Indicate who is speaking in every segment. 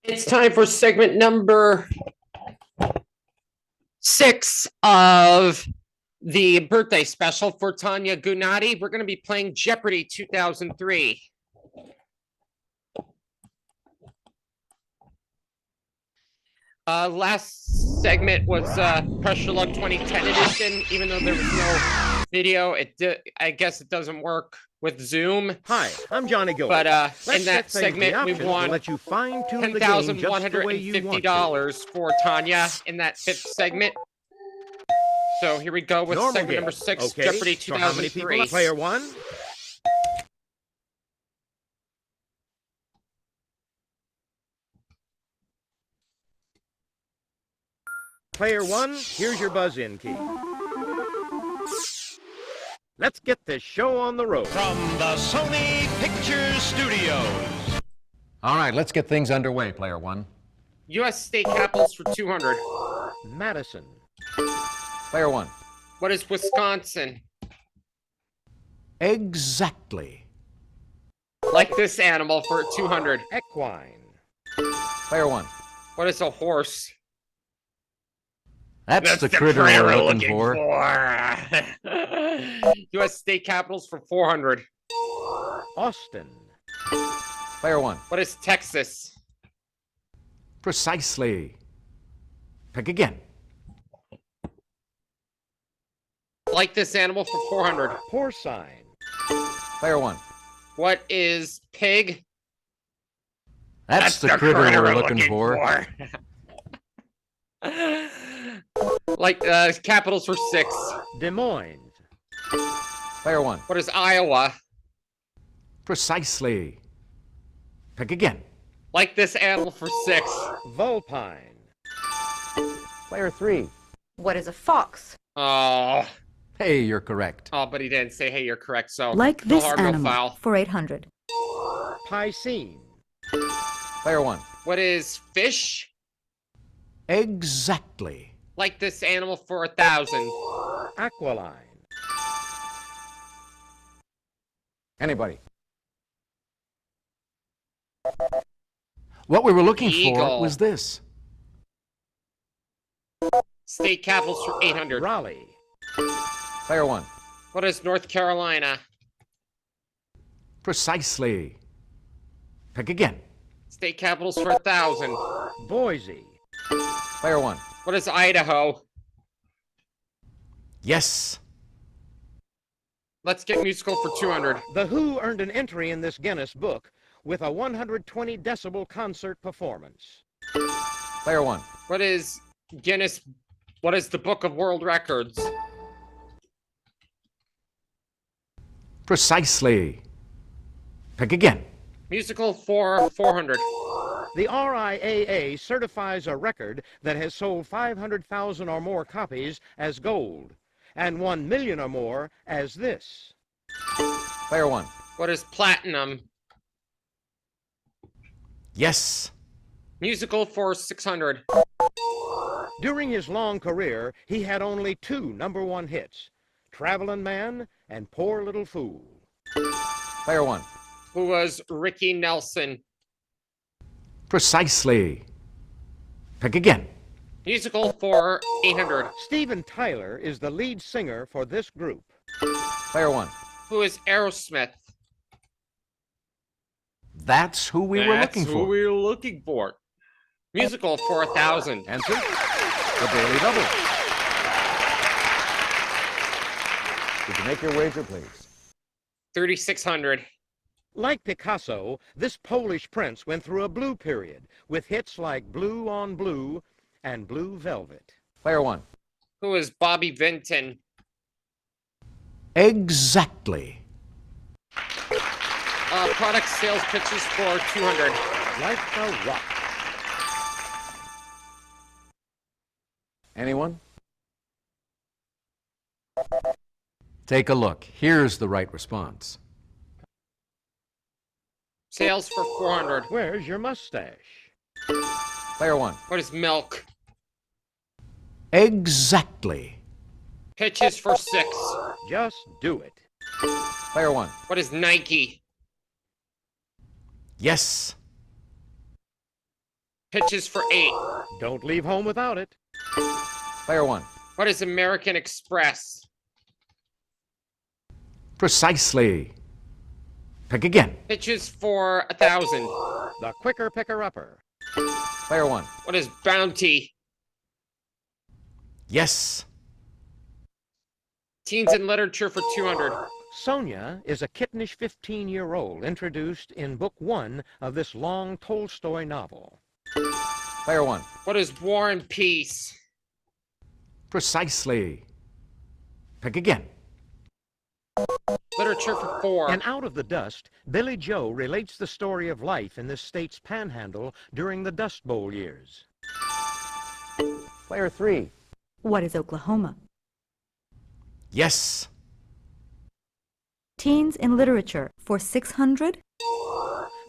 Speaker 1: It's time for segment number 6 of the birthday special for Tania Gunadi. We're going to be playing Jeopardy 2003. Last segment was Pressure Luck 2010 edition. Even though there was no video, I guess it doesn't work with Zoom.
Speaker 2: Hi, I'm Johnny Gill.
Speaker 1: But in that segment, we won
Speaker 2: let you fine-tune the game just the way you want to.
Speaker 1: $10,150 for Tania in that 5th segment. So here we go with segment number 6,
Speaker 2: okay.
Speaker 1: Jeopardy 2003.
Speaker 2: So how many people? Player 1. Player 1, here's your buzz-in key. Let's get this show on the road.
Speaker 3: From the Sony Pictures Studios.
Speaker 4: All right, let's get things underway, Player 1.
Speaker 1: U.S. state capitals for 200.
Speaker 2: Madison.
Speaker 4: Player 1.
Speaker 1: What is Wisconsin?
Speaker 4: Exactly.
Speaker 1: Like this animal for 200.
Speaker 2: Equine.
Speaker 4: Player 1.
Speaker 1: What is a horse?
Speaker 4: That's the critter we're looking for.
Speaker 1: U.S. state capitals for 400.
Speaker 2: Austin.
Speaker 4: Player 1.
Speaker 1: What is Texas?
Speaker 4: Precisely. Pick again.
Speaker 1: Like this animal for 400.
Speaker 2: Porcine.
Speaker 4: Player 1.
Speaker 1: What is pig?
Speaker 4: That's the critter we're looking for.
Speaker 1: Like capitals for 6.
Speaker 2: Des Moines.
Speaker 4: Player 1.
Speaker 1: What is Iowa?
Speaker 4: Precisely. Pick again.
Speaker 1: Like this animal for 6.
Speaker 2: Vulpine.
Speaker 4: Player 3.
Speaker 5: What is a fox?
Speaker 1: Oh.
Speaker 4: Hey, you're correct.
Speaker 1: Oh, but he didn't say, hey, you're correct, so
Speaker 5: Like this
Speaker 1: no harm, no
Speaker 5: animal
Speaker 1: foul.
Speaker 5: for 800.
Speaker 2: Piscine.
Speaker 4: Player 1.
Speaker 1: What is fish?
Speaker 4: Exactly.
Speaker 1: Like this animal for 1,000.
Speaker 2: Aquiline.
Speaker 4: Anybody? What we were looking
Speaker 1: Eagle.
Speaker 4: for was this.
Speaker 1: State capitals for 800.
Speaker 2: Raleigh.
Speaker 4: Player 1.
Speaker 1: What is North Carolina?
Speaker 4: Precisely. Pick again.
Speaker 1: State capitals for 1,000.
Speaker 2: Boise.
Speaker 4: Player 1.
Speaker 1: What is Idaho?
Speaker 4: Yes.
Speaker 1: Let's get musical for 200.
Speaker 2: The Who earned an entry in this Guinness book with a 120 decibel concert performance.
Speaker 4: Player 1.
Speaker 1: What is Guinness? What is the Book of World Records?
Speaker 4: Precisely. Pick again.
Speaker 1: Musical for 400.
Speaker 2: The RIAA certifies a record that has sold 500,000 or more copies as gold, and 1 million or more as this.
Speaker 4: Player 1.
Speaker 1: What is platinum?
Speaker 4: Yes.
Speaker 1: Musical for 600.
Speaker 2: During his long career, he had only 2 #1 hits, Travelin' Man and Poor Little Fool.
Speaker 4: Player 1.
Speaker 1: Who was Ricky Nelson?
Speaker 4: Precisely. Pick again.
Speaker 1: Musical for 800.
Speaker 2: Steven Tyler is the lead singer for this group.
Speaker 4: Player 1.
Speaker 1: Who is Aerosmith?
Speaker 4: That's who we were looking
Speaker 1: That's who
Speaker 4: for.
Speaker 1: we were looking for. Musical for 1,000.
Speaker 4: Answer? The Daily Double. Did you make your wager, please?
Speaker 1: 3,600.
Speaker 2: Like Picasso, this Polish prince went through a blue period with hits like Blue on Blue and Blue Velvet.
Speaker 4: Player 1.
Speaker 1: Who is Bobby Vinton?
Speaker 4: Exactly.
Speaker 1: Product sales pitches for 200.
Speaker 2: Like a rock.
Speaker 4: Anyone? Take a look. Here's the right response.
Speaker 1: Sales for 400.
Speaker 2: Where's your mustache?
Speaker 4: Player 1.
Speaker 1: What is milk?
Speaker 4: Exactly.
Speaker 1: Pitches for 6.
Speaker 2: Just do it.
Speaker 4: Player 1.
Speaker 1: What is Nike?
Speaker 4: Yes.
Speaker 1: Pitches for 8.
Speaker 2: Don't leave home without it.
Speaker 4: Player 1.
Speaker 1: What is American Express?
Speaker 4: Precisely. Pick again.
Speaker 1: Pitches for 1,000.
Speaker 2: The quicker picker-upper.
Speaker 4: Player 1.
Speaker 1: What is Bounty?
Speaker 4: Yes.
Speaker 1: Teens in Literature for 200.
Speaker 2: Sonia is a kittenish 15-year-old introduced in book 1 of this long Tolstoy novel.
Speaker 4: Player 1.
Speaker 1: What is War and Peace?
Speaker 4: Precisely. Pick again.
Speaker 1: Literature for 4.
Speaker 2: And Out of the Dust, Billy Joe relates the story of life in this state's panhandle during the Dust Bowl years.
Speaker 4: Player 3.
Speaker 5: What is Oklahoma?
Speaker 4: Yes.
Speaker 5: Teens in Literature for 600?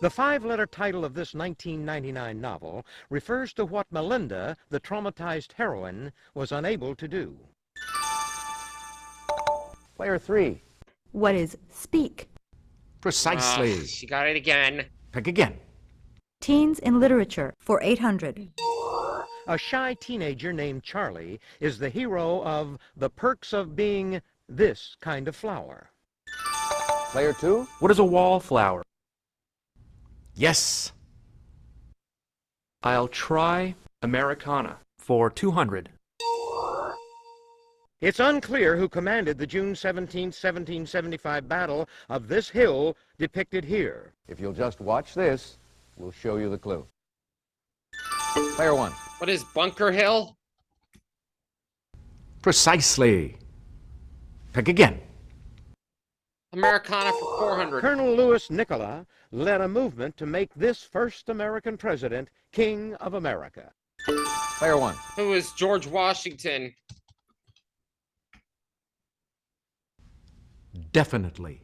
Speaker 2: The 5-letter title of this 1999 novel refers to what Melinda, the traumatized heroine, was unable to do.
Speaker 4: Player 3.
Speaker 5: What is Speak?
Speaker 4: Precisely.
Speaker 1: She got it again.
Speaker 4: Pick again.
Speaker 5: Teens in Literature for 800.
Speaker 2: A shy teenager named Charlie is the hero of The Perks of Being This Kind of Flower.
Speaker 4: Player 2.
Speaker 6: What is a wallflower?
Speaker 4: Yes.
Speaker 6: I'll try Americana for 200.
Speaker 2: It's unclear who commanded the June 17, 1775 battle of this hill depicted here.
Speaker 4: If you'll just watch this, we'll show you the clue. Player 1.
Speaker 1: What is Bunker Hill?
Speaker 4: Precisely. Pick again.
Speaker 1: Americana for 400.
Speaker 2: Colonel Louis Nicola led a movement to make this first American president King of America.
Speaker 4: Player 1.
Speaker 1: Who is George Washington?
Speaker 4: Definitely.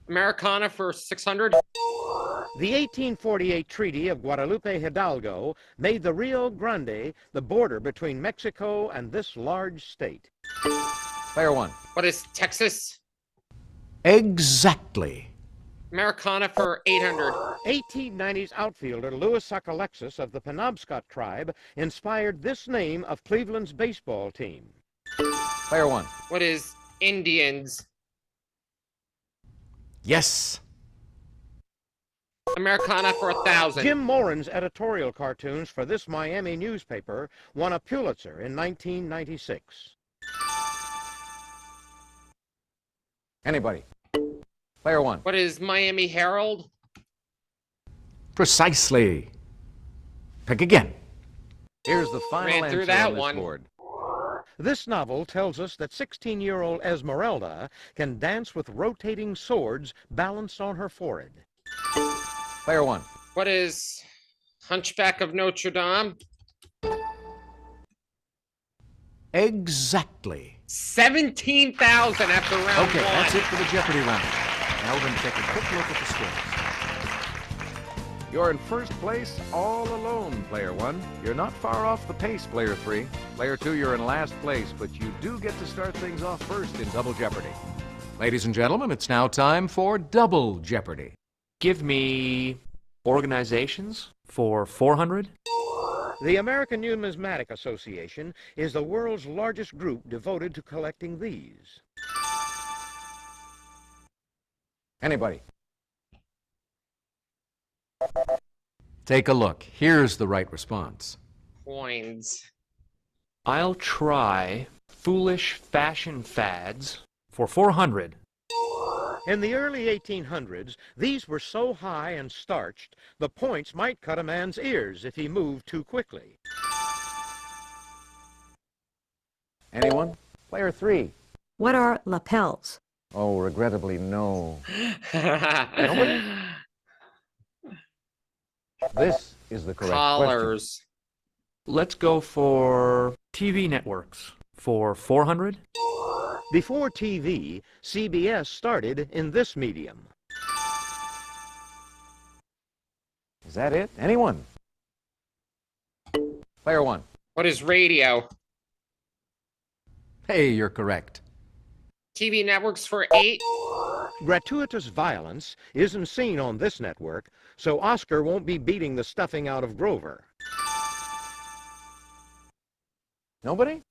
Speaker 1: Americana for 600.
Speaker 2: The 1848 Treaty of Guadalupe Hidalgo made the Rio Grande the border between Mexico and this large state.
Speaker 4: Player 1.
Speaker 1: What is Texas?
Speaker 4: Exactly.
Speaker 1: Americana for 800.
Speaker 2: 1890s outfielder Louis Sockalexis of the Penobscot tribe inspired this name of Cleveland's baseball team.
Speaker 4: Player 1.
Speaker 1: What is Indians?
Speaker 4: Yes.
Speaker 1: Americana for 1,000.
Speaker 2: Jim Moran's editorial cartoons for this Miami newspaper won a Pulitzer in 1996.
Speaker 4: Anybody. Player 1.
Speaker 1: What is Miami Herald?
Speaker 4: Precisely. Pick again.
Speaker 2: Here's the final
Speaker 1: Ran through
Speaker 2: answer
Speaker 1: that
Speaker 2: on this
Speaker 1: one.
Speaker 2: board. This novel tells us that 16-year-old Esmeralda can dance with rotating swords balanced on her forehead.
Speaker 4: Player 1.
Speaker 1: What is Hunchback of Notre Dame?
Speaker 4: Exactly.
Speaker 1: 17,000 after round
Speaker 4: Okay,
Speaker 1: 1.
Speaker 4: that's it for the Jeopardy round. Now we're going to take a quick look at the scores.
Speaker 7: You're in first place all alone, Player 1. You're not far off the pace, Player 3. Player 2, you're in last place, but you do get to start things off first in Double Jeopardy.
Speaker 4: Ladies and gentlemen, it's now time for Double Jeopardy.
Speaker 6: Give me organizations for 400.
Speaker 2: The American Numismatic Association is the world's largest group devoted to collecting these.
Speaker 4: Anybody? Take a look. Here's the right response.
Speaker 1: Coins.
Speaker 6: I'll try foolish fashion fads for 400.
Speaker 2: In the early 1800s, these were so high and starched, the points might cut a man's ears if he moved too quickly.
Speaker 7: Anyone? Player 3.
Speaker 5: What are lapels?
Speaker 7: Oh, regrettably, no. This is the correct question.
Speaker 1: Collars.
Speaker 6: Let's go for TV networks for 400.
Speaker 2: Before TV, CBS started in this medium.
Speaker 7: Is that it? Anyone?
Speaker 4: Player 1.
Speaker 1: What is radio?
Speaker 4: Hey, you're correct.
Speaker 1: TV networks for 8.
Speaker 2: Gratuitous violence isn't seen on this network, so Oscar won't be beating the stuffing out of Grover.
Speaker 4: Nobody?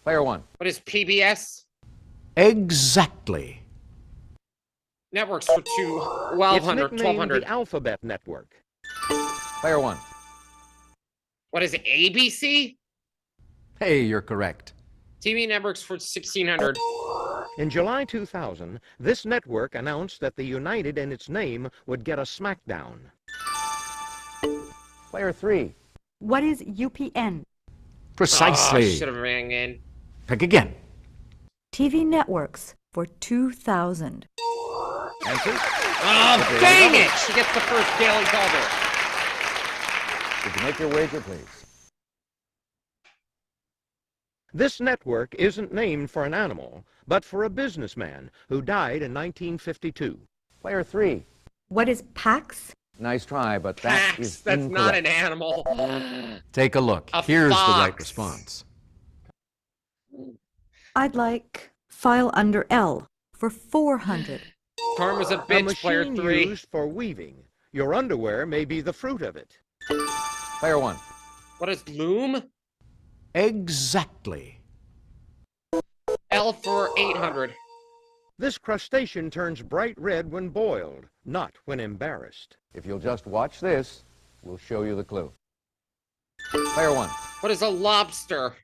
Speaker 4: Player one.
Speaker 1: What is PBS?
Speaker 3: Exactly.
Speaker 1: Networks for
Speaker 2: It's
Speaker 1: 1200,
Speaker 2: nicknamed
Speaker 1: 1200.
Speaker 2: the Alphabet Network.
Speaker 4: Player one.
Speaker 1: What is it, ABC?
Speaker 3: Hey, you're correct.
Speaker 1: TV networks for 1600.
Speaker 2: In July 2000, this network announced that the United in its name would get a smackdown.
Speaker 4: Player three.
Speaker 5: What is UPN?
Speaker 3: Precisely.
Speaker 1: Should have rang in.
Speaker 3: Pick again.
Speaker 5: TV networks for 2000.
Speaker 4: Answer?
Speaker 1: Oh, dang it! She gets the first daily double.
Speaker 4: Could you make your wager, please?
Speaker 2: This network isn't named for an animal, but for a businessman who died in 1952.
Speaker 4: Player three.
Speaker 5: What is PAX?
Speaker 4: Nice try, but that
Speaker 1: Pax,
Speaker 4: is
Speaker 1: that's not
Speaker 4: incorrect.
Speaker 1: an animal.
Speaker 3: Take a look.
Speaker 1: A
Speaker 3: Here's the right
Speaker 1: fox.
Speaker 3: response.
Speaker 5: I'd like file under L for 400.
Speaker 1: Karma's a
Speaker 2: A
Speaker 1: bitch, player
Speaker 2: machine
Speaker 1: 3.
Speaker 2: used for weaving. Your underwear may be the fruit of it.
Speaker 4: Player one.
Speaker 1: What is loom?
Speaker 3: Exactly.
Speaker 1: L for 800.
Speaker 2: This crustacean turns bright red when boiled, not when embarrassed.
Speaker 4: If you'll just watch this, we'll show you the clue. Player one.
Speaker 1: What is a lobster?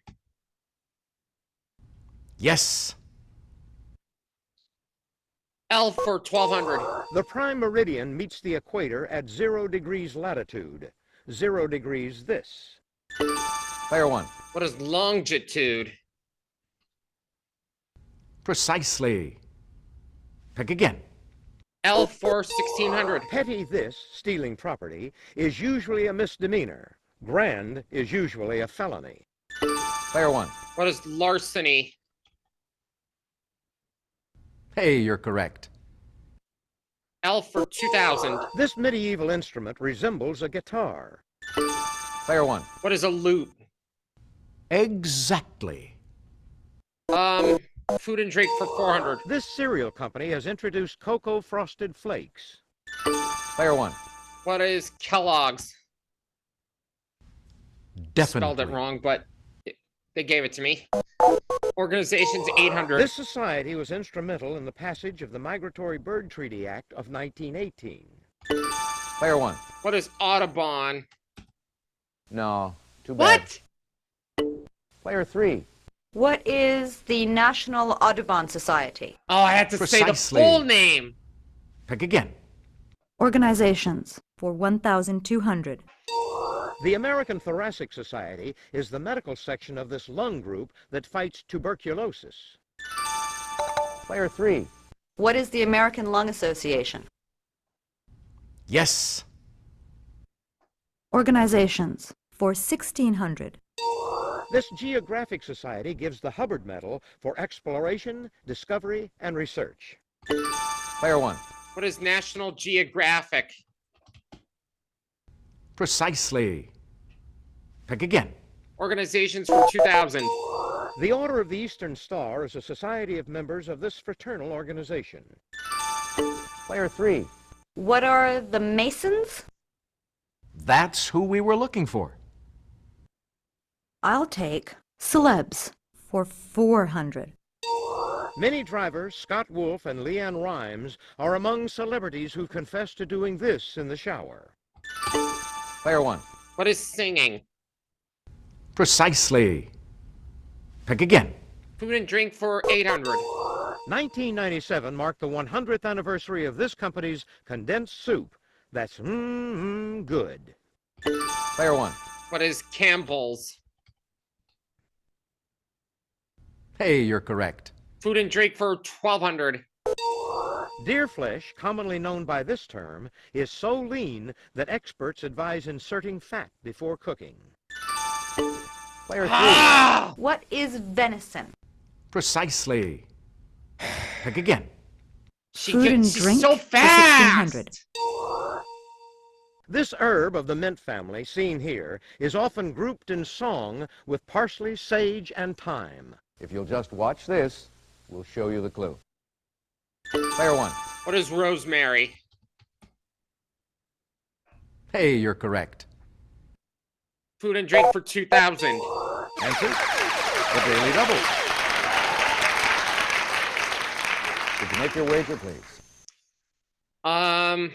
Speaker 3: Yes.
Speaker 1: L for 1200.
Speaker 2: The prime meridian meets the equator at 0 degrees latitude. 0 degrees this.
Speaker 4: Player one.
Speaker 1: What is longitude?
Speaker 3: Precisely. Pick again.
Speaker 1: L for 1600.
Speaker 2: Petty this, stealing property, is usually a misdemeanor. Grand is usually a felony.
Speaker 4: Player one.
Speaker 1: What is larceny?
Speaker 3: Hey, you're correct.
Speaker 1: L for 2000.
Speaker 2: This medieval instrument resembles a guitar.
Speaker 4: Player one.
Speaker 1: What is a lute?
Speaker 3: Exactly.
Speaker 1: Food and drink for 400.
Speaker 2: This cereal company has introduced cocoa frosted flakes.
Speaker 4: Player one.
Speaker 1: What is Kellogg's?
Speaker 3: Definitely.
Speaker 1: Spelled it wrong, but they gave it to me. Organization's 800.
Speaker 2: This society was instrumental in the passage of the Migratory Bird Treaty Act of 1918.
Speaker 4: Player one.
Speaker 1: What is Audubon?
Speaker 4: No. Too bad.
Speaker 1: What?
Speaker 4: Player three.
Speaker 8: What is the National Audubon Society?
Speaker 1: Oh, I had to say
Speaker 3: Precisely.
Speaker 1: the full name.
Speaker 3: Pick again.
Speaker 5: Organizations for 1,200.
Speaker 2: The American Thoracic Society is the medical section of this lung group that fights tuberculosis.
Speaker 4: Player three.
Speaker 8: What is the American Lung Association?
Speaker 3: Yes.
Speaker 5: Organizations for 1,600.
Speaker 2: This geographic society gives the Hubbard Medal for exploration, discovery, and research.
Speaker 4: Player one.
Speaker 1: What is National Geographic?
Speaker 3: Precisely. Pick again.
Speaker 1: Organizations for 2000.
Speaker 2: The Order of the Eastern Star is a society of members of this fraternal organization.
Speaker 4: Player three.
Speaker 8: What are the Masons?
Speaker 3: That's who we were looking for.
Speaker 5: I'll take celebs for 400.
Speaker 2: Many drivers, Scott Wolf and Leanne Rimes, are among celebrities who confess to doing this in the shower.
Speaker 4: Player one.
Speaker 1: What is singing?
Speaker 3: Precisely. Pick again.
Speaker 1: Food and drink for 800.
Speaker 2: 1997 marked the 100th anniversary of this company's condensed soup. That's good.
Speaker 4: Player one.
Speaker 1: What is Campbell's?
Speaker 3: Hey, you're correct.
Speaker 1: Food and drink for 1200.
Speaker 2: Deer flesh, commonly known by this term, is so lean that experts advise inserting fat before cooking.
Speaker 4: Player three.
Speaker 1: Ah!
Speaker 8: What is venison?
Speaker 3: Precisely. Pick again.
Speaker 5: Food and
Speaker 1: She's
Speaker 5: drink
Speaker 1: so
Speaker 5: for
Speaker 1: fast.
Speaker 5: 1,600.
Speaker 2: This herb of the mint family, seen here, is often grouped in song with parsley, sage, and thyme.
Speaker 4: If you'll just watch this, we'll show you the clue. Player one.
Speaker 1: What is rosemary?
Speaker 3: Hey, you're correct.
Speaker 1: Food and drink for 2000.
Speaker 7: Answer, the Daily Double.
Speaker 4: Could you make your wager, please?
Speaker 1: I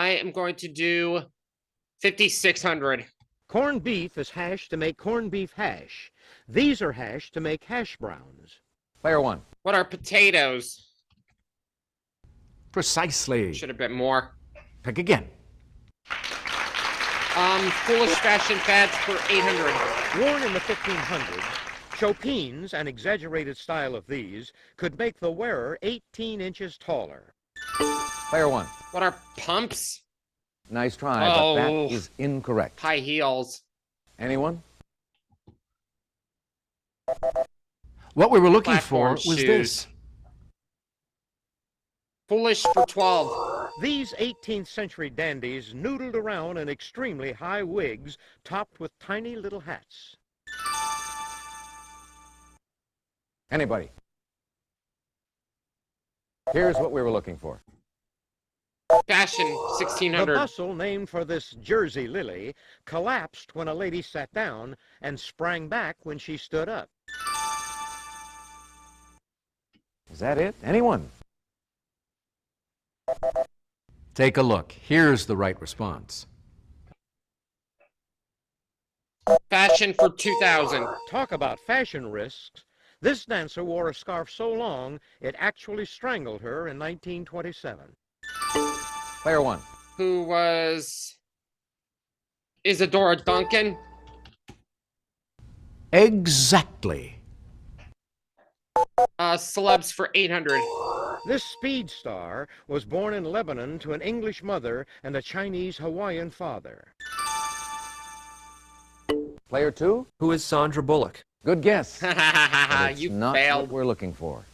Speaker 1: am going to do 5,600.
Speaker 2: Corned beef is hashed to make corned beef hash. These are hashed to make hash browns.
Speaker 4: Player one.
Speaker 1: What are potatoes?
Speaker 7: Precisely.
Speaker 1: Should have been more.
Speaker 7: Pick again.
Speaker 1: Foolish fashion fads for 800.
Speaker 2: Worn in the 1500s, chopines, an exaggerated style of these, could make the wearer 18 inches taller.
Speaker 4: Player one.
Speaker 1: What are pumps?
Speaker 4: Nice try, but that
Speaker 1: Oh.
Speaker 4: is incorrect.
Speaker 1: High heels.
Speaker 4: Anyone?
Speaker 6: What we were looking
Speaker 1: Platform
Speaker 6: for was
Speaker 1: shoes.
Speaker 6: this.
Speaker 1: Foolish for 12.
Speaker 2: These 18th century dandies noodled around in extremely high wigs topped with tiny little hats.
Speaker 4: Anybody? Here's what we were looking for.
Speaker 1: Fashion
Speaker 2: The
Speaker 1: 1600.
Speaker 2: bustle named for this Jersey lily collapsed when a lady sat down and sprang back when she stood up.
Speaker 4: Is that it? Anyone?
Speaker 9: Take a look. Here's the right response.
Speaker 1: Fashion for 2000.
Speaker 2: Talk about fashion risks. This dancer wore a scarf so long it actually strangled her in 1927.
Speaker 4: Player one.
Speaker 1: Who was Isadora Duncan?
Speaker 9: Exactly.
Speaker 1: Celebs for 800.
Speaker 2: This speed star was born in Lebanon to an English mother and a Chinese Hawaiian father.
Speaker 4: Player two.
Speaker 6: Who is Sandra Bullock?
Speaker 4: Good guess. But it's
Speaker 1: You
Speaker 4: not
Speaker 1: failed.
Speaker 4: what we're looking for.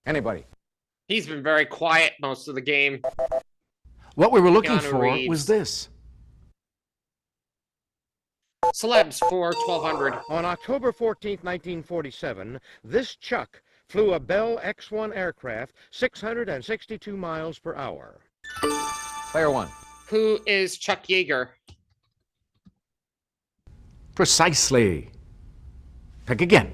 Speaker 4: Anybody?
Speaker 1: He's been very quiet most of the game.
Speaker 9: What we were looking
Speaker 1: Keanu
Speaker 9: for
Speaker 1: Reeves.
Speaker 9: was this.
Speaker 1: Celebs for 1200.
Speaker 2: On October 14, 1947, this Chuck flew a Bell X-1 aircraft 662 miles per hour.
Speaker 4: Player one.
Speaker 1: Who is Chuck Yeager?
Speaker 9: Precisely. Pick again.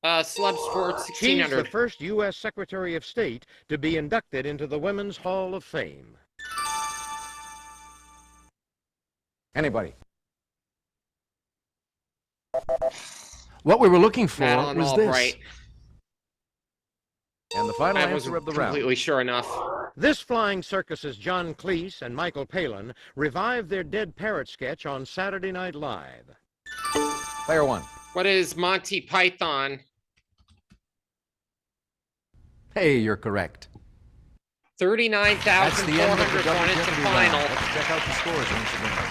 Speaker 1: Celebs for
Speaker 2: She's the
Speaker 1: 1600.
Speaker 2: first U.S. Secretary of State to be inducted into the Women's Hall of Fame.
Speaker 4: Anybody?
Speaker 9: What we were looking for
Speaker 1: Madeleine
Speaker 9: was this.
Speaker 1: Albright.
Speaker 7: And the final
Speaker 1: I
Speaker 7: answer
Speaker 1: wasn't
Speaker 7: of the round.
Speaker 1: completely sure enough.
Speaker 2: This flying circus's John Cleese and Michael Palin revived their dead parrot sketch on Saturday Night Live.
Speaker 4: Player one.
Speaker 1: What is Monty Python?
Speaker 9: Hey, you're correct. That's the end of the
Speaker 1: 39,400
Speaker 9: double
Speaker 1: going into
Speaker 9: jeopardy
Speaker 1: final.
Speaker 9: round. Let's check out the scores once again.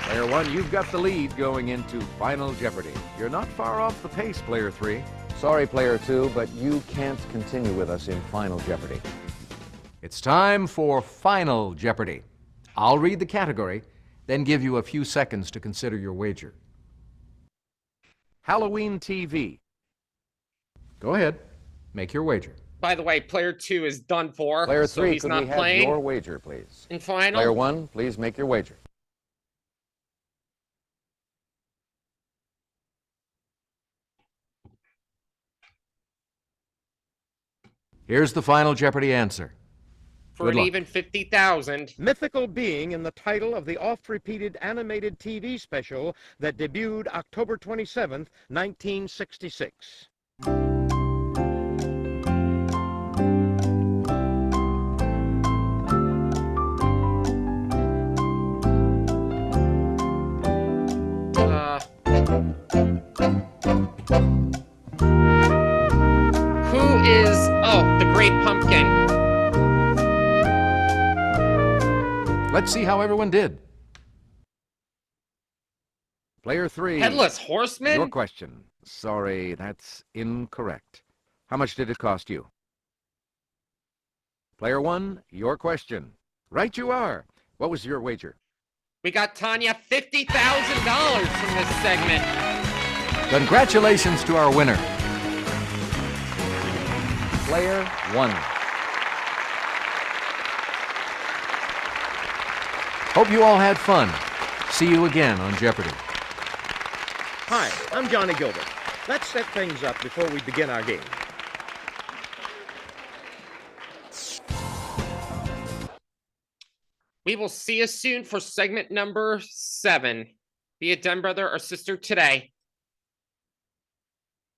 Speaker 7: Player one, you've got the lead going into Final Jeopardy. You're not far off the pace, Player three.
Speaker 4: Sorry, player two, but you can't continue with us in Final Jeopardy.
Speaker 9: It's time for Final Jeopardy. I'll read the category, then give you a few seconds to consider your wager.
Speaker 7: Halloween TV.
Speaker 9: Go ahead. Make your wager.
Speaker 1: By the way, player 2 is done for.
Speaker 4: Player
Speaker 1: so
Speaker 4: three,
Speaker 1: he's
Speaker 4: could
Speaker 1: not
Speaker 4: we have
Speaker 1: playing
Speaker 4: your wager, please?
Speaker 1: in final.
Speaker 4: Player one, please make your wager.
Speaker 9: Here's the Final Jeopardy answer.
Speaker 1: for
Speaker 9: Good
Speaker 1: an
Speaker 9: luck.
Speaker 1: even 50,000.
Speaker 2: Mythical being in the title of the oft-repeated animated TV special that debuted October 27, 1966.
Speaker 1: Who is... Oh, the Great Pumpkin.
Speaker 9: Let's see how everyone did.
Speaker 7: Player three.
Speaker 1: Headless Horseman?
Speaker 7: Your question. Sorry, that's incorrect. How much did it cost you? Player one, your question. Right you are. What was your wager?
Speaker 1: We got Tania $50,000 from this segment.
Speaker 9: Congratulations to our winner.
Speaker 4: Player one.
Speaker 9: Hope you all had fun. See you again on Jeopardy!
Speaker 2: Hi, I'm Johnny Gilbert. Let's set things up before we begin our game.
Speaker 1: We will see you soon for segment number 7. Be a den brother or sister today.